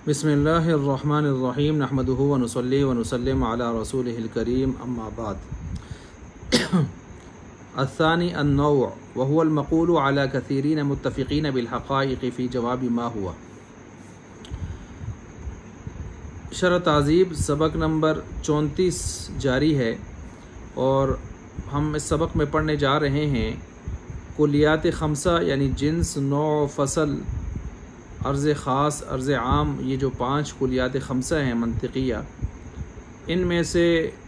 बिस्मिल्लाहिर्रहमानिर्रहीम नहमदुहु व नुसल्ली व नुसल्लिम अला रसूलिहिल करीम अम्मा बाद। अस्सानी अन्नौ' व हुवल मक़ूलु अला कसीरीन मुत्तफ़िक़ीन बिल हक़ाइक़ फ़ी जवाब मा हुआ। शरह तहज़ीब सबक नंबर 34 जारी है और हम इस सबक में पढ़ने जा रहे हैं कुलियात खमसा यानी जिन्स, नौ, फ़सल, अर्ज़ ख़ास, अर्ज़ आम, ये जो 5 कुलियात खमसा हैं मंतिक़िया, इनमें से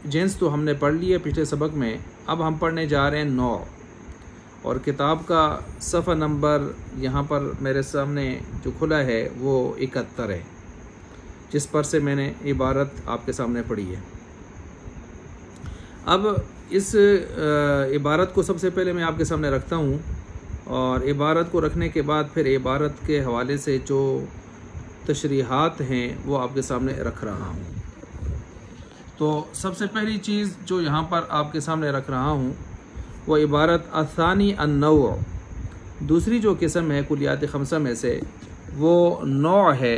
जिन्स तो हमने पढ़ लिए पिछले सबक में। अब हम पढ़ने जा रहे हैं नौ, और किताब का सफ़ा नंबर यहाँ पर मेरे सामने जो खुला है वो 71 है, जिस पर से मैंने इबारत आपके सामने पढ़ी है। अब इस इबारत को सबसे पहले मैं आपके सामने रखता हूँ, और इबारत को रखने के बाद फिर इबारत के हवाले से जो तशरीहात हैं वो आपके सामने रख रहा हूँ। तो सबसे पहली चीज़ जो यहाँ पर आपके सामने रख रहा हूँ वो इबारत असानी अन्नौ', दूसरी जो किस्म है कुलियात खमसा में से वो नौ है,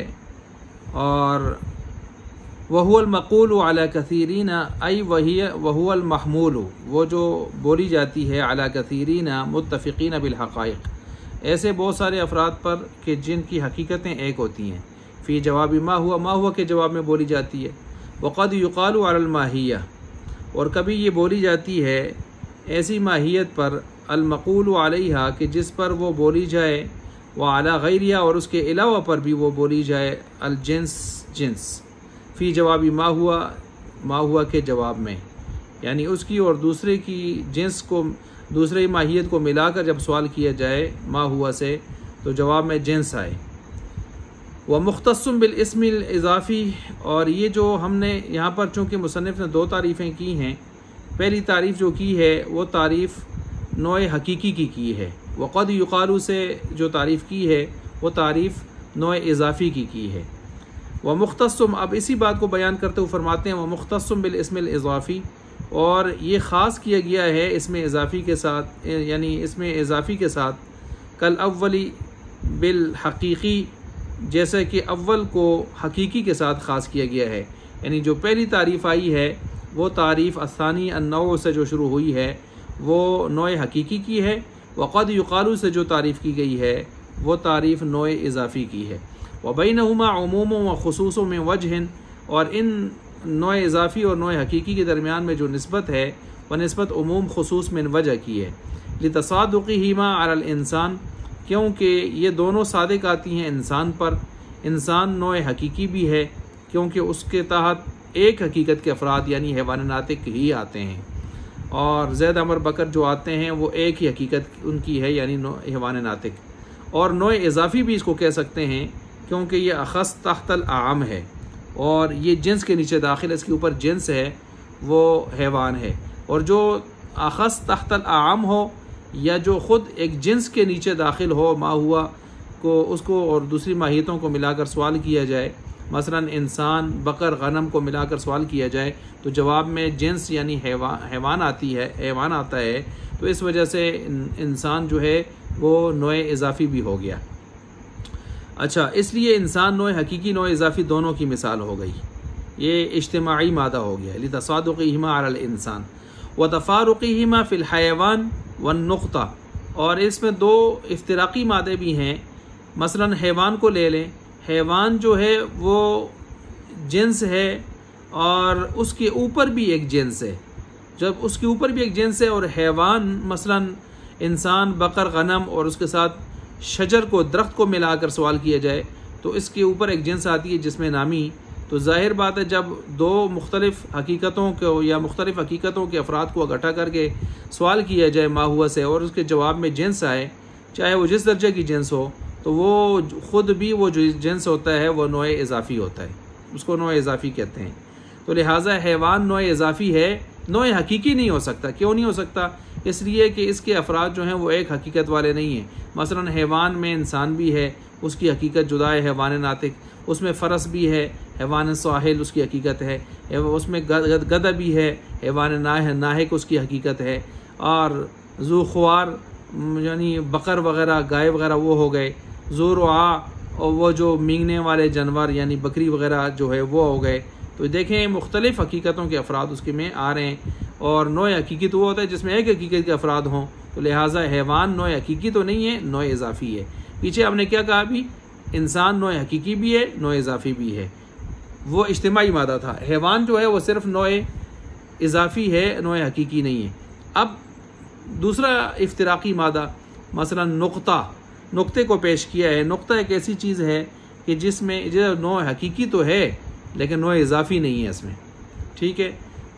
और वहुवल मक़ूलु अला कसीरीन आई वहुवल महमूल, वो जो बोली जाती है अला कसीरीन मुत्तफ़िक़ीन बिल हक़ाइक़, ऐसे बहुत सारे अफराद पर कि जिनकी हकीकतें एक होती हैं। फ़ी जवाब मा हुआ के जवाब में बोली जाती है। वक़द युक़ालु अलल माहिया, और कभी ये बोली जाती है ऐसी माहियत पर अल मक़ूलु अलैहा कि जिस पर वो बोली जाए, व अला गैरिहा, और उसके अलावा पर भी वो बोली जाए, अल जिन्स फ़ी जवाब मा हुआ के जवाब में, यानी उसकी और दूसरे की जिन्स को, दूसरे माहियत को मिलाकर जब सवाल किया जाए मा हुआ से, तो जवाब में जिन्स आए। व मुख्तस्सुम बिल इस्मिल इज़ाफ़ी, और ये जो हमने यहाँ पर चूँकि मुसन्निफ़ ने 2 तारीफ़ें की हैं, पहली तारीफ़ जो की है वो तारीफ़ नौए हकीकी की है। वक़द युक़ालु से जो तारीफ़ की है वो तारीफ़ नौए इज़ाफ़ी की है। व मुख्तस्सुम, अब इसी बात को बयान करते हुए फरमाते हैं व मुख्तस्सुम बिल इस्मिल इज़ाफ़ी, और ये ख़ास किया गया है इसमें इज़ाफ़ी के साथ, यानी इसमें इज़ाफ़ी के साथ कल अव्वली बिल हकीकी, जैसे कि अव्वल को हकीकी के साथ ख़ास किया गया है। यानी जो पहली तारीफ़ आई है वो तारीफ़ असानी अन्नौ से जो शुरू हुई है वो नौए हकीकी की है। वक़द युक़ालु से जो तारीफ़ की गई है वो तारीफ़ नौए इज़ाफ़ी की है। व बैनहुमा उमूम व खुसूस में वजहन, और इन नौए इज़ाफ़ी और नौए हकीकी के दरमियान में जो निस्बत है वह निस्बत उमूम खुसूस में वजह की है। लितसादुक़िहिमा अलल इंसान, क्योंकि ये दोनों सादिक आती हैं इंसान पर। इंसान नौए हकीकी भी है क्योंकि उसके तहत एक हकीकत के अफराद यानी हैवान नातिक ही आते हैं, और ज़ैद अमर बकर जो आते हैं वो एक ही हकीकत उनकी है यानी हैवान नातिक। और नौए इज़ाफ़ी भी इसको कह सकते हैं क्योंकि ये अख़स तहतल आम है, और ये जिन्स के नीचे दाखिल, इसके ऊपर जिन्स है वो हैवान है। और जो अख़स तहतल आम हो या जो ख़ुद एक जिन्स के नीचे दाखिल हो, मा हुआ को उसको और दूसरी माहियतों को मिलाकर सवाल किया जाए, मसलन इंसान, बकर, गनम को मिलाकर सवाल किया जाए तो जवाब में जिन्स यानी हैवान आता है, तो इस वजह से इंसान जो है वो नौए इज़ाफ़ी भी हो गया। अच्छा, इसलिए इंसान नौए हकीकी, नौए इज़ाफ़ी दोनों की मिसाल हो गई। ये इज्तिमाई मादा हो गया। लितसादुक़िहिमा अलल इंसान व तफ़ारुक़िहिमा फ़िल हयवान वन नुक़्ता, और इसमें 2 इफ्तिराक़ी मादे भी हैं। मसलन हैवान को ले लें, हैवान जो है वो जिन्स है और उसके ऊपर भी एक जिन्स है। जब उसके ऊपर भी एक जिन्स है और हैवान मसलन इंसान, बकर, गनम और उसके साथ शजर को, दरख्त को मिलाकर सवाल किया जाए तो इसके ऊपर एक जिन्स आती है जिसमें नामी। तो ज़ाहिर बात है जब 2 मुख्तलिफ़ हकीकतों को या मुख्तलिफ़ हकीकतों के अफराद को इकट्ठा करके सवाल किया जाए मा हुआ से, और उसके जवाब में जिन्स आए, चाहे वो जिस दर्जे की जिन्स हो, तो वो ख़ुद भी वो जो जिन्स होता है वो नौए इज़ाफ़ी होता है, उसको नौए इज़ाफ़ी कहते हैं। तो लिहाजा हैवान नौए इज़ाफ़ी है, नौए हकीकी नहीं हो सकता। क्यों नहीं हो सकता? इसलिए कि इसके अफराद जो हैं वो एक हकीकत वाले नहीं हैं। मसलन हैवान में इंसान भी है, उसकी हकीकत जुदा है हैवान नातिक, उसमें फ़रस भी है, हैवान साहिल उसकी हकीकत है, उसमें गधा भी है, हैवान नाहिक उसकी हकीकत है, और ज़ू ख़्वार यानी बकर वगैरह, गाय वगैरह वो हो गए। ज़ुरआ और वो जो मींगने वाले जानवर यानी बकरी वगैरह जो है वो हो गए। तो देखें मुख्तलिफ़ हकीकतों के अफराद उसके में आ रहे हैं, और नोए हकीकी तो वो होता है जिसमें एक हकीकत के अफराद हों, तो लिहाजा हैवान नोए हकीकी तो नहीं है, नोए इजाफ़ी है। पीछे हमने क्या कहा अभी, इंसान नोए हकीकी भी है, नोए इजाफ़ी भी है, वो इज्तिमाई मादा था। हैवान जो है वो सिर्फ नोए इजाफ़ी है, नोए हकीकी नहीं है। अब दूसरा इफ्तिराकी मादा मसलन नुक्ते को पेश किया है। नुक्ता एक ऐसी चीज़ है कि जिसमें जो नोए हकीकी तो है लेकिन नोए इजाफ़ी नहीं है इसमें, ठीक है।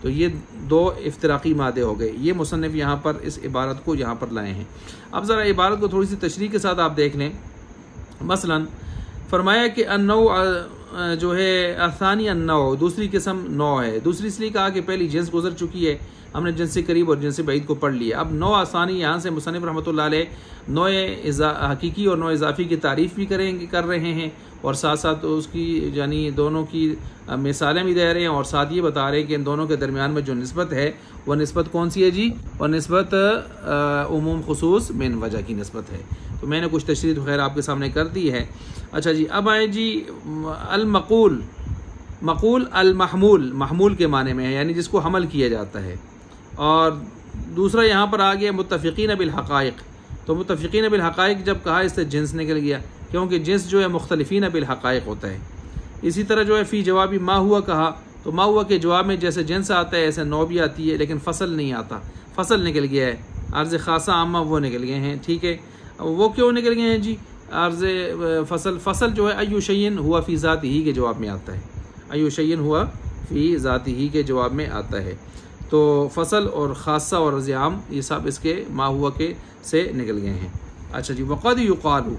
तो ये दो इफ्तिराकी मादे हो गए। ये मुसन्निफ़ यहाँ पर इस इबारत को यहाँ पर लाए हैं। अब ज़रा इबारत को थोड़ी सी तशरीह के साथ आप देख लें। मसलन फरमाया कि अन्नौ जो है आसानी अन्नौ, दूसरी किस्म नौ है। दूसरी इसलिए कहा कि पहली जिन्स गुजर चुकी है, हमने जिनसे करीब और जिनसे बईद को पढ़ लिया। अब नौ आसानी यहाँ से मुसन्निफ़ रहमतुल्लाह अलैह नोए हकीकी और नोए इजाफ़ी की तारीफ़ भी कर रहे हैं, और साथ साथ उसकी यानी दोनों की मिसालें भी दे रहे हैं, और साथ ये बता रहे हैं कि इन दोनों के दरमियान में जो निस्बत है वह निस्बत कौन सी है जी, और निस्बत उमूम खुसूस मिन वजह की निस्बत है। तो मैंने कुछ तशरीह तो खैर आपके सामने कर दी है। अच्छा जी, अब आए जी मक़ूल अल महमूल के माने में है, यानी जिसको हमल किया जाता है। और दूसरा यहाँ पर आ गया मुत्तफ़िक़ीन बिल हक़ाइक़। तो मुत्तफ़िक़ीन बिल हक़ाइक़ जब कहा इससे जिन्स निकल गया, क्योंकि जिन्स जो है मुख्तलिफ़ीन बिल हक़ाइक़ होता है। इसी तरह जो है फ़ी जवाबी मा हुआ कहा, तो मा हुआ के जवाब में जैसे जिन्स आता है ऐसे नौ भी आती है, लेकिन फ़सल नहीं आता। फ़सल निकल गया है, अर्ज़ ख़ासा आमा वो निकल गए हैं, ठीक है। वो क्यों निकल गए हैं जी, अर्ज़ फ़सल जो है अय्यु शैइन हुआ फ़ी ज़ातिही के जवाब में आता है, अय्यु शैइन हुआ फ़ी ज़ातिही के जवाब में आता है। तो फ़सल और ख़ासा और अर्ज़ आम ये सब इसके मा हुआ के से निकल गए हैं। अच्छा जी, वक़द युक़ालु,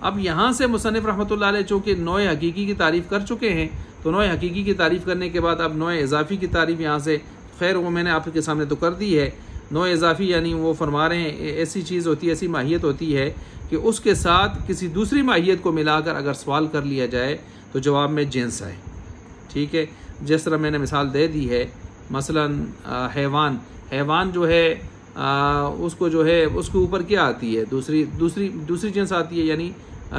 अब यहाँ से मुसन्निफ़ रहमतुल्लाह अलैह चूँकि नोए हकीकी की तारीफ़ कर चुके हैं, तो नोए हकीकी की तारीफ़ करने के बाद अब नोए इजाफ़ी की तारीफ़ यहाँ से, खैर वो मैंने आपके सामने तो कर दी है। नोए इजाफ़ी यानी वो फरमा रहे हैं ऐसी चीज़ होती है, ऐसी माहियत होती है कि उसके साथ किसी दूसरी माहियत को मिलाकर अगर सवाल कर लिया जाए तो जवाब में जिन्स आए, ठीक है। जिस तरह मैंने मिसाल दे दी है, मसलन हैवान जो है उसको जो है उसके ऊपर क्या आती है, दूसरी जिन्स आती है। यानी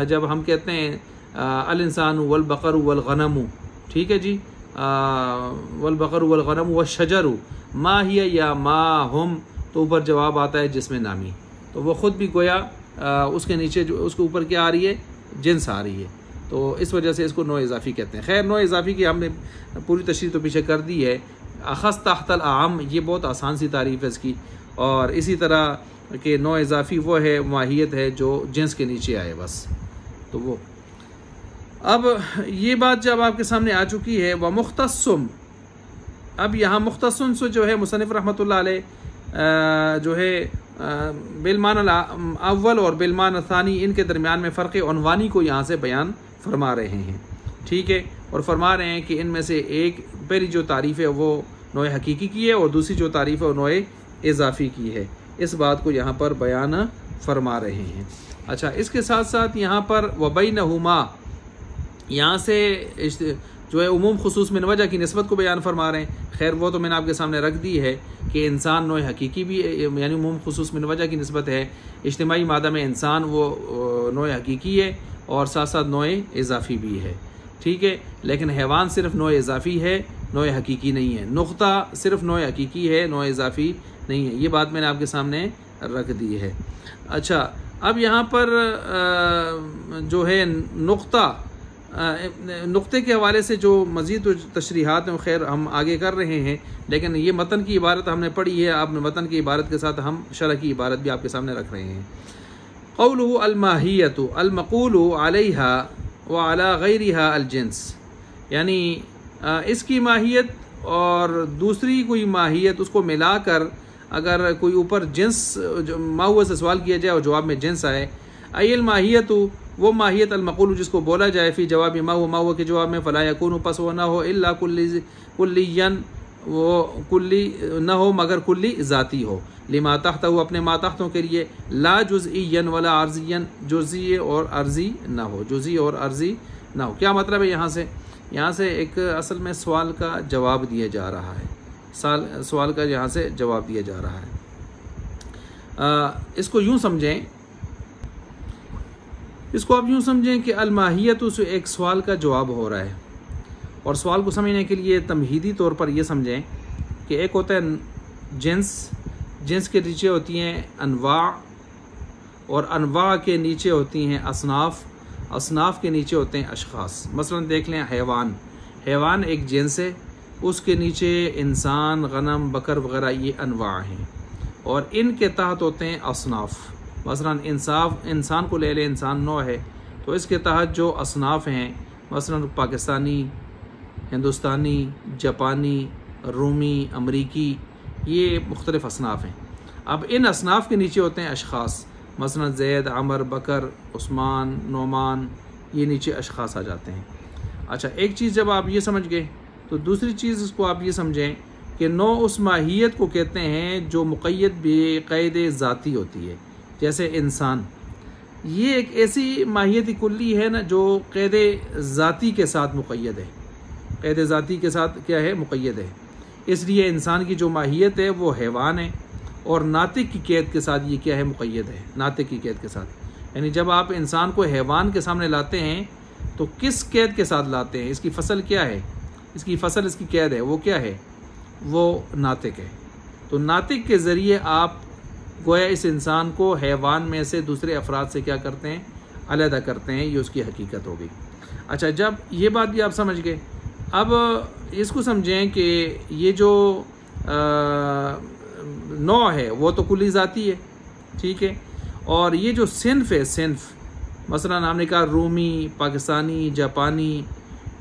जब हम कहते हैं अल इंसानु वल बकरु वल गनमु, ठीक है जी, वल बकरु वल गनमु व शजरु मा हिया या मा हम, तो ऊपर जवाब आता है जिसमें नामी। तो वो ख़ुद भी गोया उसके नीचे जो उसके ऊपर क्या आ रही है, जिन्स आ रही है। तो इस वजह से इसको नोए इजाफ़ी कहते हैं। खैर नोए इजाफ़ी की हमने पूरी तशरीह तो पीछे कर दी है। अख़ज़ तहतल आम, ये बहुत आसान सी तारीफ़ है इसकी। और इसी तरह के नोए इजाफ़ी वो है माहियत है जो जिन्स के नीचे आए बस। तो वो अब ये बात जब आपके सामने आ चुकी है, वह मुख्तसम, अब यहाँ मुख्तसम से जो है मुसन्निफ़ रहमतुल्लाह अलैह जो है बिलमान अव्वल और बिलमान सानी, इनके दरमियान में फ़र्क़ उन्वानी को यहाँ से बयान फरमा रहे हैं, ठीक है। और फरमा रहे हैं कि इनमें से एक पहली जो तारीफ़ है वो नोए हकीकी की है, और दूसरी जो तारीफ़ है वो नोए इजाफ़ी की है। इस बात को यहाँ पर बयान फरमा रहे हैं। अच्छा, इसके साथ साथ यहाँ पर वबैनहुमा, यहाँ से जो है उमूम खुसूस मिन वजह की निस्बत को बयान फरमा रहे हैं। खैर वो तो मैंने आपके सामने रख दी है कि इंसान नोए हकीकी भी यानी उमूम खुसूस मिन वजह की निस्बत है। इज्तिमाई मादा में इंसान वो नोए हकीकी है और साथ साथ नोए इजाफ़ी भी है, ठीक है। लेकिन हैवान सिर्फ नोए इजाफ़ी है, नोए हकीकी नहीं है। नुक्ता सिर्फ नोए हकीकी है, नोए इजाफ़ी नहीं है। ये बात मैंने आपके सामने रख दी है। अच्छा, अब यहाँ पर जो है नुक्ते के हवाले से जो मज़ीद तशरीहात हैं खैर हम आगे कर रहे हैं, लेकिन ये मतन की इबारत हमने पढ़ी है। अब मतन की इबारत के साथ हम शरह की इबारत भी आपके सामने रख रहे हैं। क़ौलुहु अल माहियतु अल मक़ूलु अलैहा व अला गैरिहा अल जिन्स, यानी इसकी माहियत और दूसरी कोई माहियत उसको मिलाकर अगर कोई ऊपर जिन्स माहुआ से सवाल किया जाए और जवाब में जिन्स आए, अयल माहियतु वो माहियत अल मक़ूल जिसको बोला जाए फ़ी जवाब माहुआ के जवाब में, फ़ला यकूनु पस वो ना हो इल्ला कुल्लियन, वो कुल्ली न हो मगर कुल्ली ज़ाती हो, लिमा तहता हो अपने मातहतों के लिए, ला जुज़इयन वला अर्ज़ियन, जुज़ई और अर्ज़ी ना हो, जुज़ई और अर्ज़ी ना हो। क्या मतलब है यहाँ से एक असल में सवाल का जवाब दिया जा रहा है, सवाल का यहाँ से जवाब दिया जा रहा है। इसको यूँ समझें, इसको आप यूँ समझें कि अलमाहियत उस एक सवाल का जवाब हो रहा है, और सवाल को समझने के लिए तमहीदी तौर पर ये समझें कि एक होता है जिन्स, जिन्स के नीचे होती हैं अनवा, और अनवा के नीचे होती हैं असनाफ़, असनाफ़ के नीचे होते हैं अशख़ास। मसलन देख लें हैवान, हैवान एक जिन्स है, उसके नीचे इंसान, गनम, बकर वगैरह ये अनवा हैं, और इनके तहत होते हैं असनाफ़। मसलन इंसान को ले लें, इंसान नौ है, तो इसके तहत जो असनाफ़ हैं मसलन पाकिस्तानी, हिंदुस्तानी, जापानी, रूमी, अमरीकी, ये मुख्तलिफ़ असनाफ़ हैं। अब इन असनाफ़ के नीचे होते हैं अशख़ास, मसलन ज़ैद, अमर, बकर, उस्मान, नोमान, ये नीचे अशख़ास आ जाते हैं। अच्छा, एक चीज़ जब आप ये समझ गए तो दूसरी चीज़ इसको आप ये समझें कि नौ उस माहियत को कहते हैं जो मुक़य्यद बेक़ैद ज़ाती होती है। जैसे इंसान, ये एक ऐसी माहियत कुल्ली है ना जो क़ैद ज़ाती के साथ मुक़य्यद है, क़ैद ज़ाती के साथ क्या है, मुक़य्यद है। इसलिए इंसान की जो माहियत है वो हैवान है, और नातिक की कैद के साथ ये क्या है, मुक़य्यद है, नातिक की कैद के साथ। यानी जब आप इंसान को हैवान के सामने लाते हैं तो किस कैद के साथ लाते हैं, इसकी फसल क्या है, इसकी फसल, इसकी कैद है, वो क्या है, वो नातिक है। तो नातिक के ज़रिए आप गोया इस इंसान को हैवान में से दूसरे अफराद से क्या करते हैं, अलहदा करते हैं, ये उसकी हकीकत हो गई। अच्छा, जब ये बात भी आप समझ गए, अब इसको समझें कि ये जो नौ है वो तो कुल्ली ज़ाती है, ठीक है, और ये जो सिन्फ है, सिन्फ मसलन हमने कहा रूमी, पाकिस्तानी, जापानी,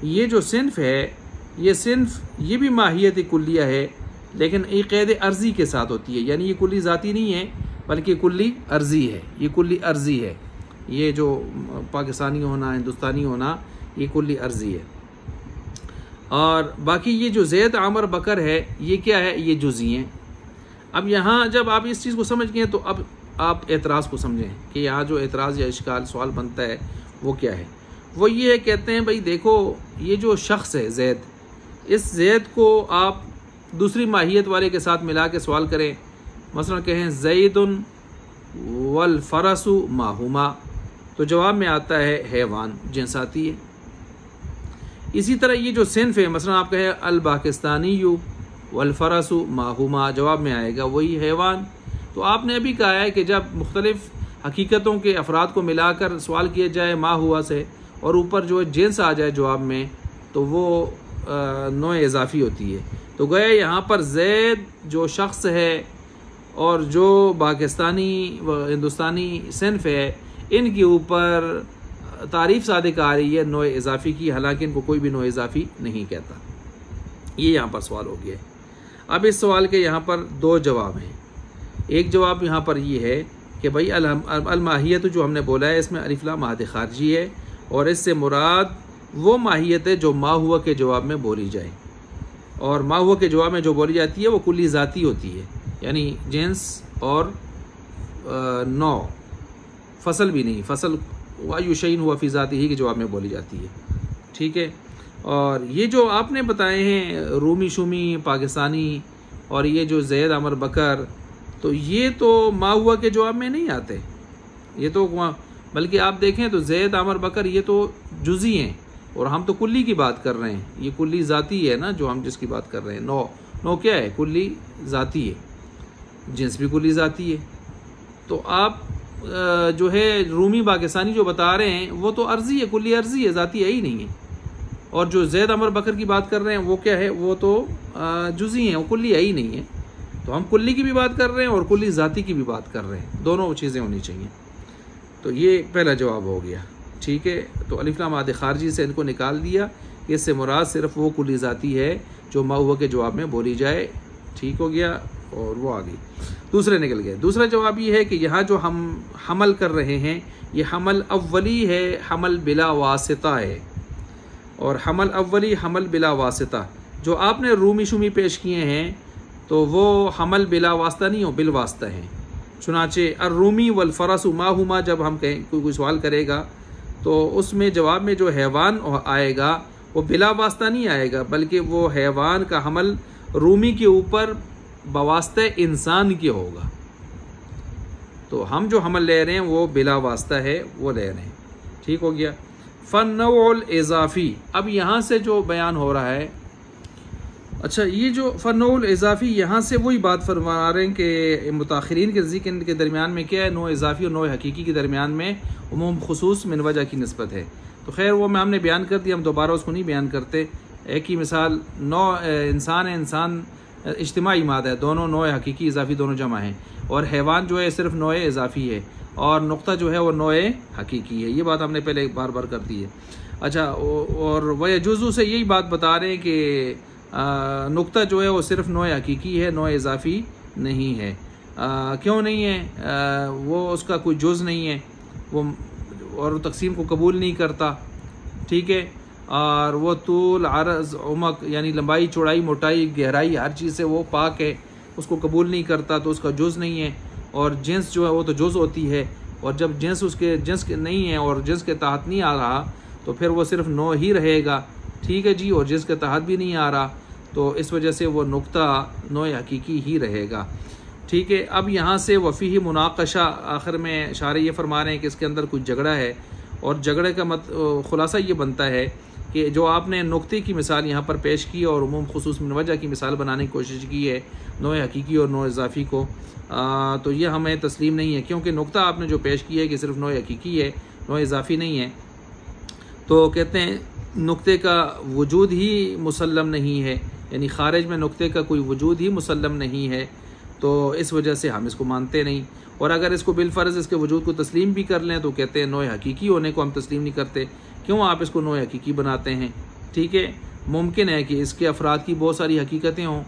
ये जो सिन्फ है, ये सिन्फ ये भी माहियत कुल्लिया है, लेकिन एक क़ैद अर्ज़ी के साथ होती है। यानी ये कुल्ली ज़ाती नहीं है बल्कि कुल्ली अर्ज़ी है, ये कुल्ली अर्ज़ी है। ये जो पाकिस्तानी होना, हिंदुस्तानी होना, ये कुल्ली अर्ज़ी है। और बाकी ये जो ज़ैद, अमर, बकर है, ये क्या है, ये जुज़ी हैं। अब यहाँ जब आप इस चीज़ को समझ गए तो अब आप एतराज़ को समझें कि यहाँ जो एतराज़ या इश्काल सवाल बनता है वो क्या है। वो ये है, कहते हैं भाई देखो, ये जो शख्स है ज़ैद, इस ज़ैद को आप दूसरी माहियत वाले के साथ मिला के सवाल करें, मसलन कहें ज़ैदुन वल फ़रसु माहुमा, तो जवाब में आता है हैवान, जिन्स आती है। इसी तरह ये जो सिन्फ है, मसलन आप कहें अल पाकिस्तानी वल फ़रसु माहुमा, जवाब में आएगा वही हैवान। तो आपने अभी कहा है कि जब मुख्तलिफ़ हकीकतों के अफराद को मिलाकर सवाल किया जाए मा हुआ से, और ऊपर जो जिन्स आ जाए जवाब में, तो वो नौ इजाफ़ी होती है। तो गए यहाँ पर ज़ैद जो शख्स है और जो पाकिस्तानी व हिंदुस्तानी सिन्फ है, इनके ऊपर तारीफ़ सादिक आ रही है नौ इजाफ़ी की, हालांकि इनको कोई भी नौ इजाफ़ी नहीं कहता। ये यहाँ पर सवाल हो गया है। अब इस सवाल के यहाँ पर दो जवाब हैं। एक जवाब यहाँ पर ये है कि भाई अल-माहियत जो हमने बोला है, इसमें अलिफ लाम महद खारजी है, और इससे मुराद वो माहियत है जो मा हुआ के जवाब में बोली जाए, और मा हुआ के जवाब में जो बोली जाती है वो कुल्ली ज़ाती होती है, यानी जिन्स और नौ, फसल भी नहीं, फसल वायुशैन हुआ फ़ी ज़ाती ही के जवाब में बोली जाती है, ठीक है। और ये जो आपने बताए हैं रूमी, शुमी, पाकिस्तानी, और ये जो ज़ैद, अमर, बकर, तो ये तो मा हुआ के जवाब में नहीं आते, ये तो बल्कि आप देखें तो ज़ैद, अमर, बकर ये तो जुज़ी हैं, और हम तो कुल्ली की बात कर रहे हैं। ये कुल्ली ज़ाती है ना जो हम जिसकी बात कर रहे हैं। नौ क्या है, कुल्ली ज़ाती है, जिन्स भी कुल्ली ज़ाती है। तो आप जो है रूमी, पाकिस्तानी जो बता रहे हैं वो तो अर्ज़ी है, कुल्ली अर्ज़ी है, ज़ाती है ही नहीं है। और जो ज़ैद, अमर, बकर की बात कर रहे हैं वो क्या है, वो तो जुज़ी हैं, वो कुल्ली है ही नहीं है। तो हम कुल्ली की भी बात कर रहे हैं और कुल्ली ज़ाती की भी बात कर रहे हैं, दोनों चीज़ें होनी चाहिए। तो ये पहला जवाब हो गया, ठीक है। तो अलिफ लाम महद खारजी से इनको निकाल दिया, इससे मुराद सिर्फ वो कुल्ली ज़ाती है जो मा हुआ के जवाब में बोली जाए, ठीक हो गया, और वो आ गई। दूसरे निकल गए। दूसरा जवाब ये है कि यहाँ जो हम हमल कर रहे हैं ये हमल अव्वली है, हमल बिला वासिता है। और हमल अव्वली, हमल बिला वासिता, जो आपने रूमी शुमी पेश किए हैं तो वो हमल बिला वास्ता नहीं हो, बिल वास्ता है। चुनाचे अर्रूमी वल फ़रसु माहुमा, जब हम कहें कोई सवाल करेगा तो उसमें जवाब में जो हैवान आएगा वो बिला वास्ता नहीं आएगा, बल्कि वो हैवान का हमल रूमी के ऊपर बवास्ते इंसान के होगा। तो हम जो हमल ले रहे हैं वो बिला वास्ता है, वो ले रहे हैं, ठीक हो गया। फ़न्नउल इज़ाफ़ी, अब यहाँ से जो बयान हो रहा है, अच्छा ये जो फ़न्नउल इज़ाफ़ी यहाँ से वही बात फरमा रहे हैं कि मुताख़िरीन के नज़दीक इनके दरमियान में क्या है, नौ इज़ाफ़ी और नौ हकीकी के दरमियान में उमूम खुसूस मिन वजह की निस्बत है। तो खैर वो मैं हमने बयान कर दिया, हम दोबारा उसको नहीं बयान करते। एक ही मिसाल, नौ इंसान है, इंसान इज्तिमाई मादा है, दोनों नौ हकीकी इज़ाफ़ी दोनों जमा हैं, और हैवान जो है सिर्फ नौ इज़ाफ़ी है, और नुक्ता जो है वो नौ हकीकी है। ये बात हमने पहले बार बार कर दी है। अच्छा, और वह जुज़ू से यही बात बता रहे हैं कि नुक्ता जो है वो सिर्फ नौ हकीकी है, नौ इज़ाफ़ी नहीं है। क्यों नहीं है? वो उसका कोई जुज़ नहीं है, वो और तकसीम को कबूल नहीं करता, ठीक है। और वो तूल, अर्ज़, उमक यानी लंबाई, चौड़ाई, मोटाई, गहराई, हर चीज़ से वो पाक है, उसको कबूल नहीं करता, तो उसका जुज़ नहीं है। और जिन्स जो है वो तो जुज़ होती है, और जब जिन्स उसके जिन्स के नहीं है और जिन्स के तहत नहीं आ रहा, तो फिर वो सिर्फ नौ ही रहेगा, ठीक है जी। और जिन्स के तहत भी नहीं आ रहा, तो इस वजह से वो नुक्ता नौ हकीकी ही रहेगा, ठीक है। अब यहाँ से वफ़ीही मुनाकशा, आखिर में शारे ये फरमा रहे हैं कि इसके अंदर कुछ झगड़ा है, और झगड़े का खुलासा ये बनता है कि जो आपने नुक्ते की मिसाल यहाँ पर पेश की और उमूम खुसूस मिन वजह की मिसाल बनाने की कोशिश की है, नौ हकीकी और नौ इज़ाफ़ी को, तो ये हमें तस्लीम नहीं है, क्योंकि नुक्ता आपने जो पेश किया है कि सिर्फ नौ हकीकी है, नौ इज़ाफ़ी नहीं है। तो कहते हैं नुक्ते का वजूद ही मुसल्लम नहीं है, यानी ख़ारिज में नुक्ते का कोई वजूद ही मुसल्लम नहीं है, तो इस वजह से हम इसको मानते नहीं। और अगर इसको बिलफ़र्ज़ इसके वजूद को तस्लीम भी कर लें तो कहते हैं नौ हकीकी होने को हम तस्लीम नहीं करते। क्यों आप इसको नौ हकीकी बनाते हैं? ठीक है, मुमकिन है कि इसके अफराद की बहुत सारी हकीकतें हों,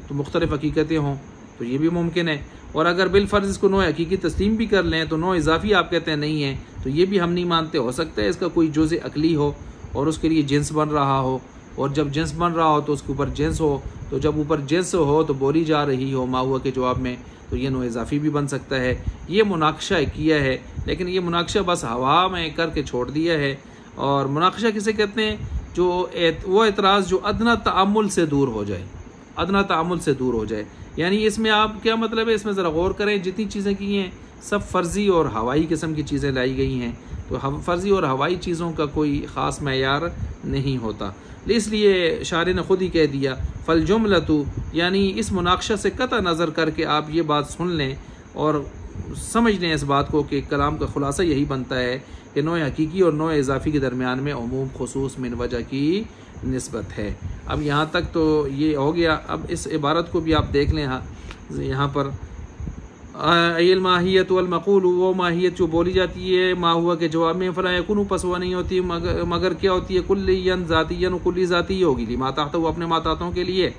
तो मुख्तलिफ़ हकीकतें हों, तो ये भी मुमकिन है। और अगर बिलफ़र्ज़ इसको नौ हकीकी तस्लीम भी कर लें तो नौ इज़ाफ़ी आप कहते हैं नहीं है, तो ये भी हम नहीं मानते। हो सकता है इसका कोई जुज़ अक़ली हो और उसके लिए जिन्स बन रहा हो, और जब जिन्स बन रहा हो तो उसके ऊपर जिन्स हो, तो जब ऊपर जिन्स हो तो बोली जा रही हो मा हुआ के जवाब में, तो ये नौ इज़ाफ़ी भी बन सकता है। ये मुनाकशा किया है, लेकिन ये मुनाकशा बस हवा में करके छोड़ दिया है। और मुनाकशा किसे कहते हैं? जो वो एतराज़ जो अदना तअम्मुल से दूर हो जाए, अदना तअम्मुल से दूर हो जाए। यानी इसमें आप क्या मतलब है, इसमें ज़रा गौर करें, जितनी चीज़ें की हैं सब फ़र्ज़ी और हवाई किस्म की चीज़ें लाई गई हैं, तो फ़र्ज़ी और हवाई चीज़ों का कोई ख़ास मयार नहीं होता। इसलिए शारे ने ख़ुद ही कह दिया फ़ल जुमलतु, यानी इस मुनाकशा से कतई नज़र करके आप ये बात सुन लें और समझ लें इस बात को कि कलाम का ख़ुलासा यही बनता है कि नौ हकीकी और नौ इज़ाफ़ी के दरमियान में उमूम खुसूस मिन वजह की निस्बत है। अब यहाँ तक तो ये हो गया। अब इस इबारत को भी आप देख लें, यहाँ पर अयल माहियत वल मक़ूल, वो माहियत जो बोली जाती है मा हुआ के जवाब में, फ़ला यकुनु पस वो नहीं होती मगर क्या होती है, कुल्लियन ज़ातियन, कुल्ली ज़ाती होगी, ली माताहत वो अपने माताहतों के लिए,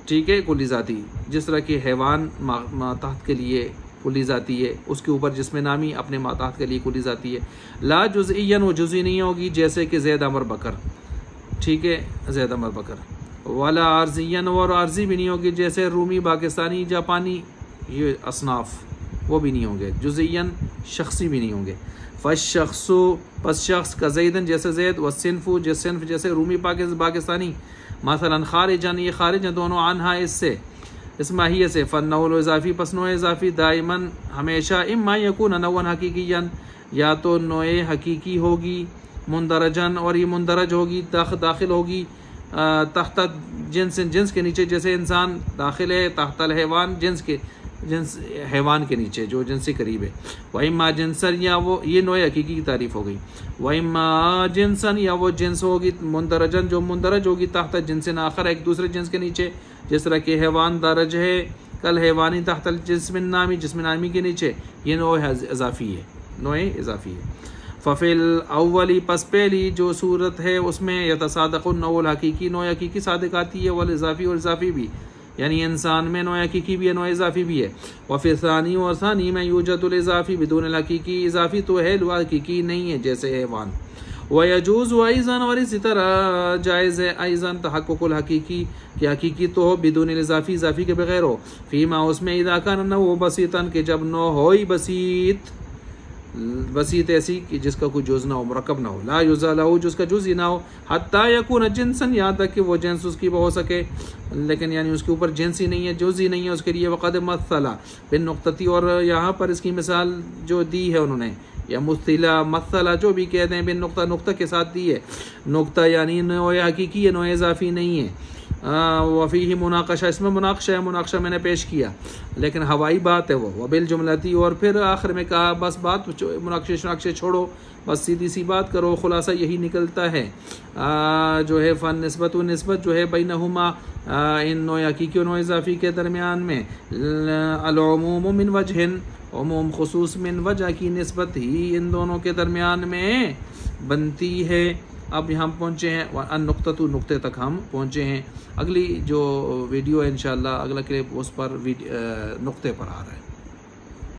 ठीक है, कुल्ली ज़ाती। जिस तरह के हैवान माताहत के लिए कुल्ली ज़ाती है, उसके ऊपर जिसमें नामी अपने माताहत के लिए कुल्ली ज़ाती है। ला जुज़इयन, वो जुज़ई नहीं होगी, जैसे कि ज़ैद अमर बकर, ठीक है, ज़ैद अमर बकर। वाला आर्ज़ियन, और आर्ज़ी भी नहीं होगी, जैसे रूमी, पाकिस्तानी, जापानी, ये असनाफ वो भी नहीं होंगे। जुज़इयन शख्सी भी नहीं होंगे। फ़शख्सु, पस शख्स का ज़ैदन, जैसे ज़ैद, व सिन्फ़ु, जैसे सिन्फ़, जैसे रूमी, पाकिस्तानी। मसलन ख़ारिजन, ये ख़ारिज हैं दोनों, आनहा, इससे, इस माहियत से। फ़न्नउल इज़ाफ़ी, पस नौ इज़ाफ़ी, दाइमन हमेशा, इम्मा यकून नौन हकीकियन, या तो नोए हकीकी होगी, मुंदरजन, और ये मुंदरज होगी, दाखिल होगी तहत जिन्स, जिन्स के नीचे, जैसे इंसान दाखिल है तहतल हैवान, जिन्स के, जिन्स हैवान के नीचे जो जिन्स से करीब है। वही माँ जिनसन, या वो, ये नोए हकीकी की तारीफ़ हो गई। वही माँ जिनसन, या वो जिन्स होगी, मुंदरजन, जो मुंदरज होगी तहत जिन्स आखर, एक दूसरे जिन्स के नीचे, जिस तरह के हैवान दरज है कल हैवानी तहतल जिस्मिन नामी, जिस्मिन नामी के नीचे, ये नोए इज़ाफ़ी है, नोए इज़ाफ़ी है। फ़फ़िल अव्वली, पस पहली जो सूरत है उसमें यतसादक़ुन नौल हकीकी, नौ हकीकी सादिक आती है, वल इज़ाफ़ी, और इज़ाफ़ी भी, यानी इंसान में नौ हकीकी भी है, नौ इज़ाफ़ी भी है। वफ़िल सानी, और सानी में यूजदुल इज़ाफ़ी बिदून हकीकी, इज़ाफ़ी तो है, हकीकी नहीं है, जैसे हैवान। वयजूज़ अइज़न, और इसी तरह जायज़ है अइज़न तहक्कुकुल हकीकी, कि हकीकी तो हो बिदून इज़ाफ़ी, इज़ाफ़ी के बगैर हो। फ़ीमा, उसमें इज़ा कान नौ बसीतन, के जब नौ हो ही बसीत, बसीत ऐसी कि जिसका कोई जुज़ ना हो, मुरक्कब ना हो। ला युज़ा लहू, जिसका जुज़ ही ना हो। हत्ता यकून जिन्सन, यहाँ तक कि वो जिन्स उसकी हो सके, लेकिन यानी उसके ऊपर जिन्स ही नहीं है, जुज़ ही नहीं है उसके लिए। वक़द मसला बिन नुक़्तती, और यहाँ पर इसकी मिसाल जो दी है उन्होंने या मुस्तिला मसला जो भी कहते हैं, बिन नुक्ता नुक्ता के साथ दी है। नुक्ता यानी नोए हकीकी है, नोए इजाफी नहीं है। वफ़ी ही मुनाकशा, इसमें मुनाकशा है, मुनाकशा मैंने पेश किया, लेकिन हवाई बात है वो। वबिल जुमलती, और फिर आखिर में कहा बस बात मुनाकशे शनाकशे छोड़ो, बस सीधी सी बात करो। खुलासा यही निकलता है जो है फ़न निस्बत व निस्बत जो है बैनहुमा, इन नोए हकीकी और नोए इजाफी के दरमियान में, अल-उमूम मिन वजहिन, उमूम खुसूस मिन वजह की निस्बत ही इन दोनों के दरमियान में बनती है। अब यहाँ पहुँचे हैं अन-नुक्ततु, नुक्ते तक हम पहुँचे हैं। अगली जो वीडियो है इंशाअल्लाह, अगला क्लिप उस पर नुक्ते पर आ रहा है।